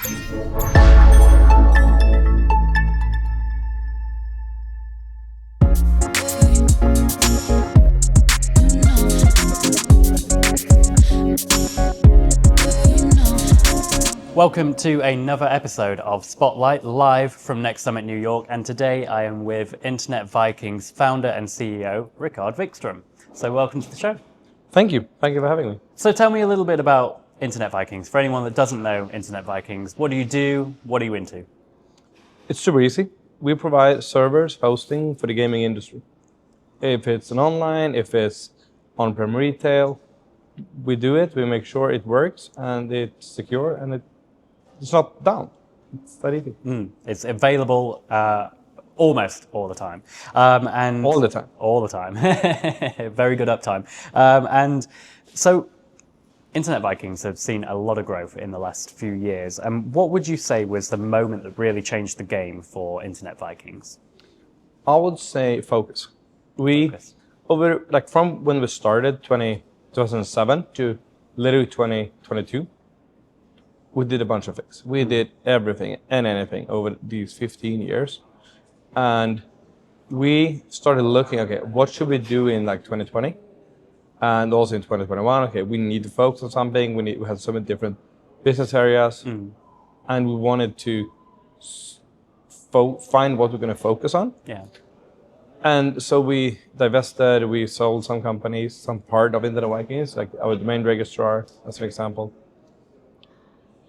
Welcome to another episode of Spotlight, live from Next Summit New York, and today I am with Internet Vikings founder and CEO, Ricard Vikström. So welcome to the show. Thank you for having me. So tell me a little bit about Internet Vikings. For anyone that doesn't know Internet Vikings, what do you do? What are you into? It's super easy. We provide servers, hosting for the gaming industry. If it's an online, if it's on-prem retail, we do it, we make sure it works and it's secure and it's not down. It's that easy. It's available almost all the time. And all the time. All the time. Very good uptime. And so Internet Vikings have seen a lot of growth in the last few years. And what would you say was the moment that really changed the game for Internet Vikings? I would say focus. From when we started 2007 to literally 2022, we did a bunch of things. We did everything and anything over these 15 years. And we started looking, okay, what should we do in 2020? And also in 2021, okay, we need to focus on something. We had so many different business areas. And we wanted to find what we're going to focus on. Yeah. And so we divested, we sold some companies, some part of Internet Vikings, like our domain registrar, as an example.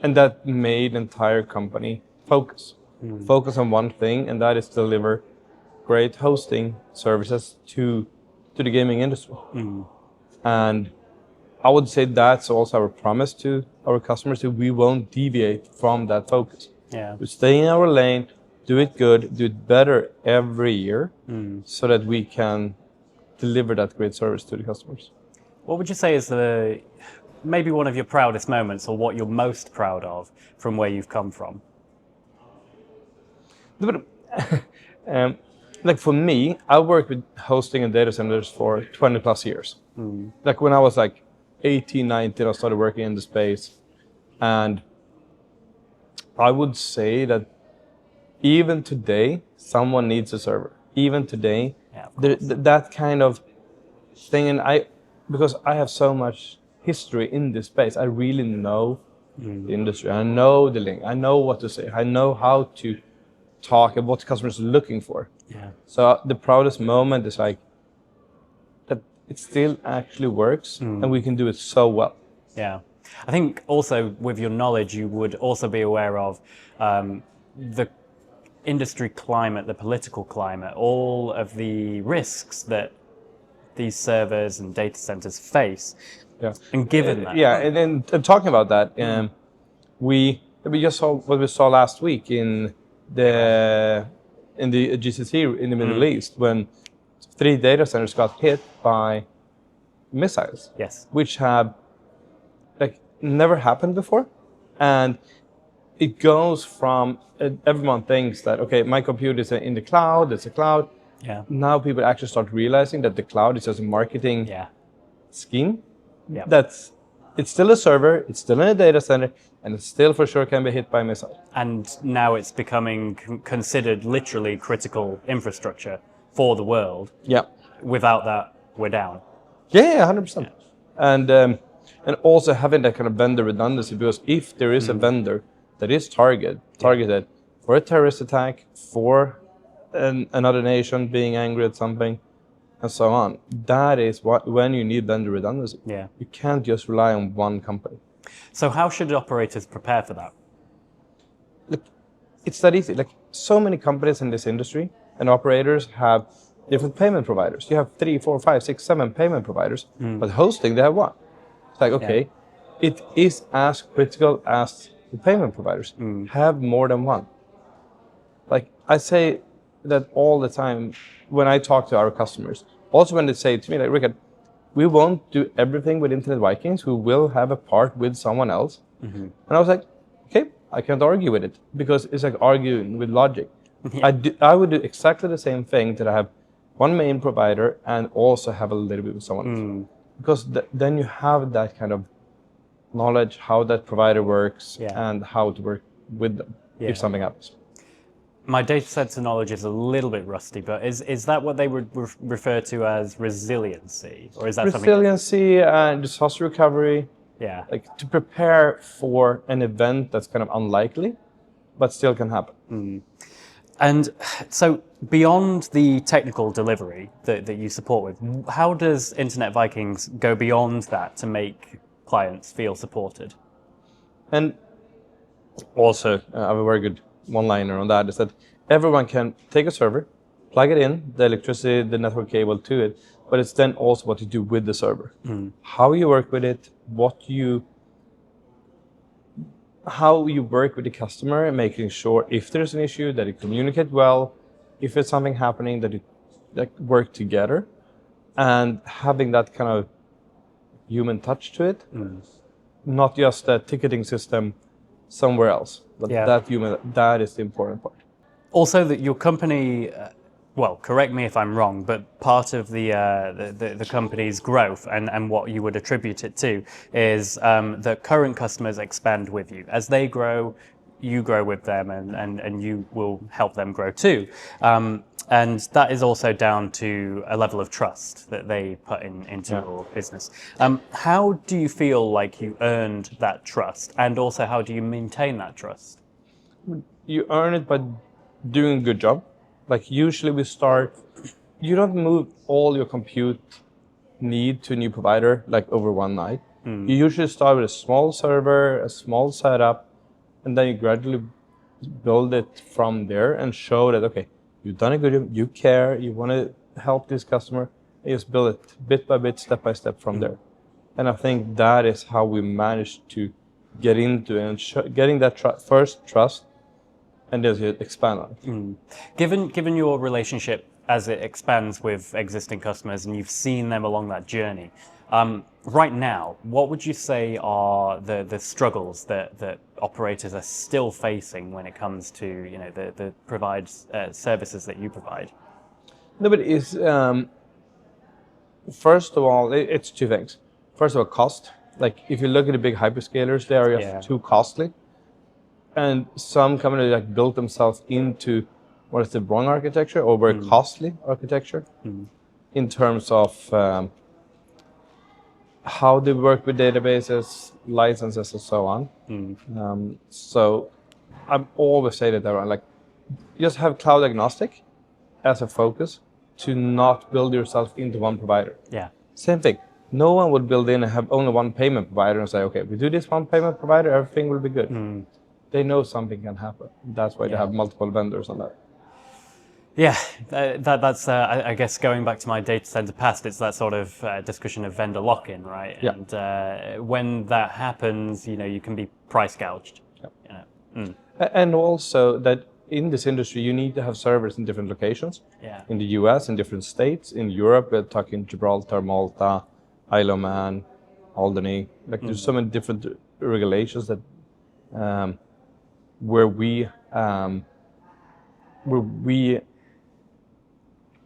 And that made the entire company focus. Focus on one thing, and that is deliver great hosting services to the gaming industry. And I would say that's also our promise to our customers, that we won't deviate from that focus. Yeah. We stay in our lane, do it good, do it better every year, so that we can deliver that great service to the customers. What would you say is maybe one of your proudest moments, or what you're most proud of from where you've come from? For me, I worked with hosting and data centers for 20 plus years. When I was 18, 19, I started working in the space. And I would say that even today, someone needs a server. Even today, that kind of thing. And because I have so much history in this space, I really know the industry. I know the link. I know what to say. I know how to talk about what customers are looking for. Yeah. So the proudest moment is that it still actually works, and we can do it so well. Yeah. I think also with your knowledge, you would also be aware of the industry climate, the political climate, all of the risks that these servers and data centers face. Yeah. And given that. Yeah, and then talking about that, we just saw what we saw last week in the GCC in the Middle East, when 3 data centers got hit by missiles. Yes. Which have never happened before. And it goes from everyone thinks that, okay, my computer is in the cloud, it's a cloud. Yeah. Now people actually start realizing that the cloud is just a marketing scheme. Yeah. It's still a server, it's still in a data center, and it still for sure can be hit by a missile. And now it's becoming considered literally critical infrastructure for the world. Yeah. Without that, we're down. Yeah, 100%. Yeah. And also having that kind of vendor redundancy, because if there is a vendor that is targeted for a terrorist attack, for another nation being angry at something, and so on, that is when you need vendor redundancy. Yeah. You can't just rely on one company. So how should operators prepare for that? Look, it's that easy. So many companies in this industry and operators have different payment providers. You have 3, 4, 5, 6, 7 payment providers, but hosting, they have one. It's okay, it is as critical as the payment providers. Have more than one. I say that all the time when I talk to our customers. Also when they say to me, Ricard, we won't do everything with Internet Vikings. We will have a part with someone else. And I was like, okay, I can't argue with it, because it's like arguing with logic. I would do exactly the same thing, that I have one main provider and also have a little bit with someone else. Because then you have that kind of knowledge, how that provider works and how it works with them Yeah. if something happens. My data center knowledge is a little bit rusty, but is that what they would refer to as resiliency, or is that something? Resiliency and disaster recovery, Yeah. like to prepare for an event that's kind of unlikely, but still can happen. And so beyond the technical delivery that you support with, how does Internet Vikings go beyond that to make clients feel supported? And also, I have a very good one-liner on that, is that everyone can take a server, plug it in, the electricity, the network cable to it, but it's then also what you do with the server. How you work with it, how you work with the customer, and making sure if there's an issue that you communicate well, if there's something happening that you work together, and having that kind of human touch to it, not just a ticketing system somewhere else, but that is the important part. Also, that your company, well, correct me if I'm wrong, but part of the company's growth and what you would attribute it to is that current customers expand with you. As they grow, you grow with them, and you will help them grow too. And that is also down to a level of trust that they put into your business. How do you feel like you earned that trust, and also how do you maintain that trust? You earn it by doing a good job. Like usually you don't move all your compute need to a new provider like over one night. You usually start with a small server, a small setup, and then you gradually build it from there and show that, okay, you've done a good job, you care, you want to help this customer, and just build it bit by bit, step by step from there. And I think that is how we managed to get into it and getting that first trust, and then you expand on it. Given your relationship as it expands with existing customers, and you've seen them along that journey, right now, what would you say are the struggles that operators are still facing when it comes to the services that you provide? No, but it's first of all, it's two things. First of all, cost. Like if you look at the big hyperscalers, they are just too costly, and some companies built themselves into what is the wrong architecture or very costly architecture in terms of how they work with databases, licenses, and so on. So I'm always say that around, just have cloud agnostic as a focus to not build yourself into one provider. Yeah. Same thing. No one would build in and have only one payment provider and say, okay, we do this one payment provider, everything will be good. They know something can happen. That's why they have multiple vendors on that. Yeah, that's, I guess, going back to my data center past, it's that sort of discussion of vendor lock-in, right? Yeah. And when that happens, you can be price gouged. Yeah. And also that in this industry, you need to have servers in different locations. Yeah. In the US, in different states. In Europe, we're talking Gibraltar, Malta, Isle of Man, Alderney. There's so many different regulations that where we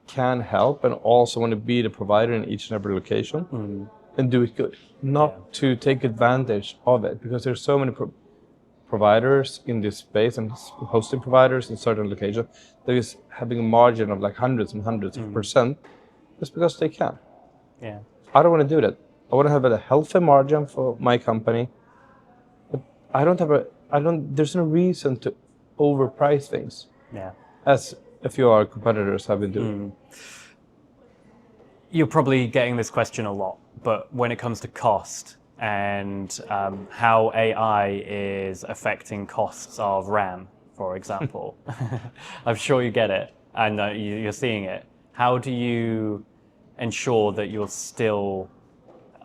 can help and also want to be the provider in each and every location and do it good. Not to take advantage of it, because there's so many providers in this space and hosting providers in certain locations that is having a margin of hundreds and hundreds of percent just because they can. Yeah. I don't want to do that. I want to have a healthy margin for my company, but there's no reason to overprice things. Yeah. As a few of our competitors have been doing. You're probably getting this question a lot, but when it comes to cost and how AI is affecting costs of RAM, for example, I'm sure you get it and you're seeing it. How do you ensure that you're still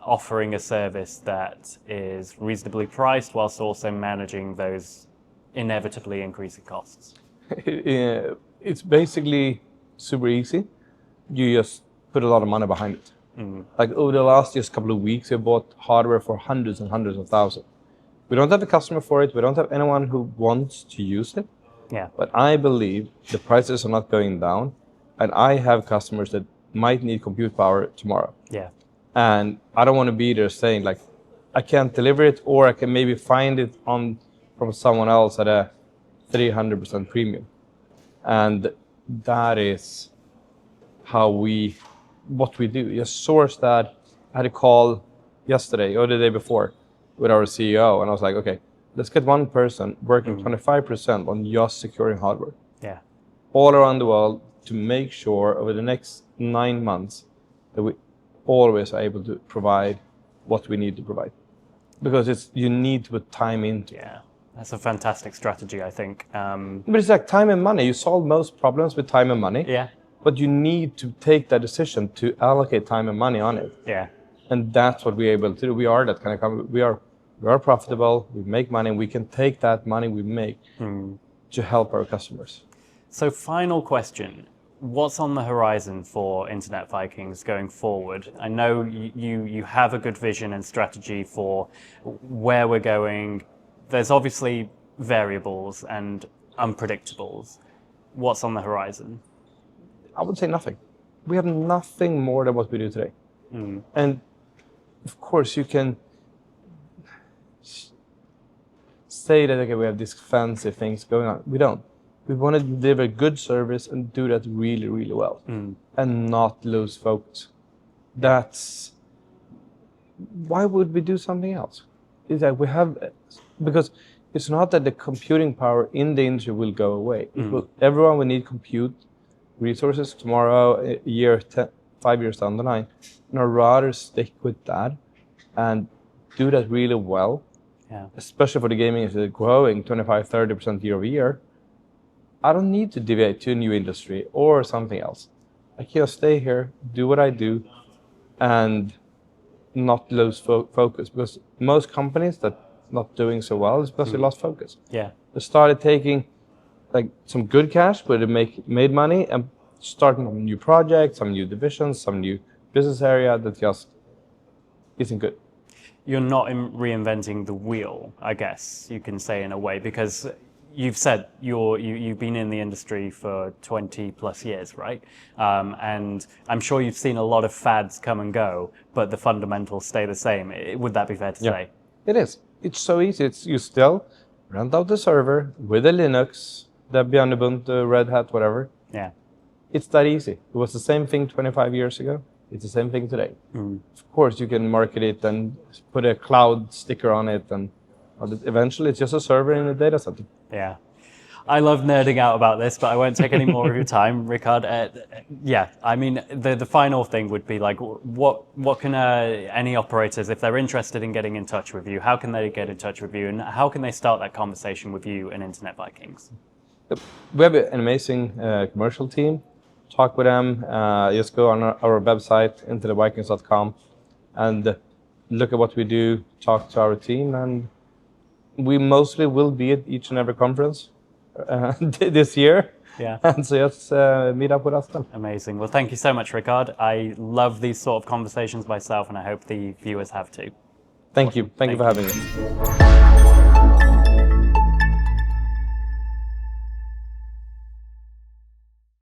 offering a service that is reasonably priced whilst also managing those inevitably increasing costs? It's basically super easy. You just put a lot of money behind it. Over the last just couple of weeks, we bought hardware for hundreds and hundreds of thousands. We don't have a customer for it. We don't have anyone who wants to use it. Yeah. But I believe the prices are not going down, and I have customers that might need compute power tomorrow. Yeah. And I don't want to be there saying I can't deliver it, or I can maybe find it on from someone else at a 300% premium. And that is what we do. You source that. I had a call yesterday or the day before with our CEO, and I was like, okay, let's get one person working 25% on just securing hardware. Yeah. All around the world to make sure over the next 9 months that we always are able to provide what we need to provide. Because you need to put time into it. Yeah. That's a fantastic strategy, I think. But it's like time and money. You solve most problems with time and money. Yeah. But you need to take that decision to allocate time and money on it. Yeah. And that's what we're able to do. We are that kind of company. We are profitable. We make money. And we can take that money we make to help our customers. So final question. What's on the horizon for Internet Vikings going forward? I know you have a good vision and strategy for where we're going. There's obviously variables and unpredictables. What's on the horizon? I would say nothing. We have nothing more than what we do today. And of course, you can say that, okay, we have these fancy things going on. We don't. We want to deliver good service and do that really, really well and not lose focus. That's why would we do something else? Is that because it's not that the computing power in the industry will go away. Everyone will need compute resources tomorrow, a year, 5 years down the line. And I'd rather stick with that and do that really well, especially for the gaming industry growing 25-30% year over year. I don't need to deviate to a new industry or something else. I can stay here, do what I do, and not lose focus. Because most companies that not doing so well is because they lost focus. Yeah. They started taking like some good cash where they made money and starting a new project, some new divisions, some new business area that just isn't good. You're not reinventing the wheel, I guess you can say in a way, because you've said you've been in the industry for 20 plus years, right? And I'm sure you've seen a lot of fads come and go, but the fundamentals stay the same. Would that be fair to say? It is. It's so easy. You still rent out the server with a Linux, Debian, Ubuntu, Red Hat, whatever. Yeah. It's that easy. It was the same thing 25 years ago. It's the same thing today. Of course, you can market it and put a cloud sticker on it, and eventually it's just a server in a data center. Yeah. I love nerding out about this, but I won't take any more of your time, Ricard. I mean, the final thing would be like, what can any operators, if they're interested in getting in touch with you, how can they get in touch with you, and how can they start that conversation with you and Internet Vikings? We have an amazing commercial team. Talk with them. Just go on our website, internetvikings.com, and look at what we do. Talk to our team, and we mostly will be at each and every conference this year. Yeah. And so just meet up with us then. Amazing. Well, thank you so much, Ricard. I love these sort of conversations myself, and I hope the viewers have too. Thank you. Thank you for having me.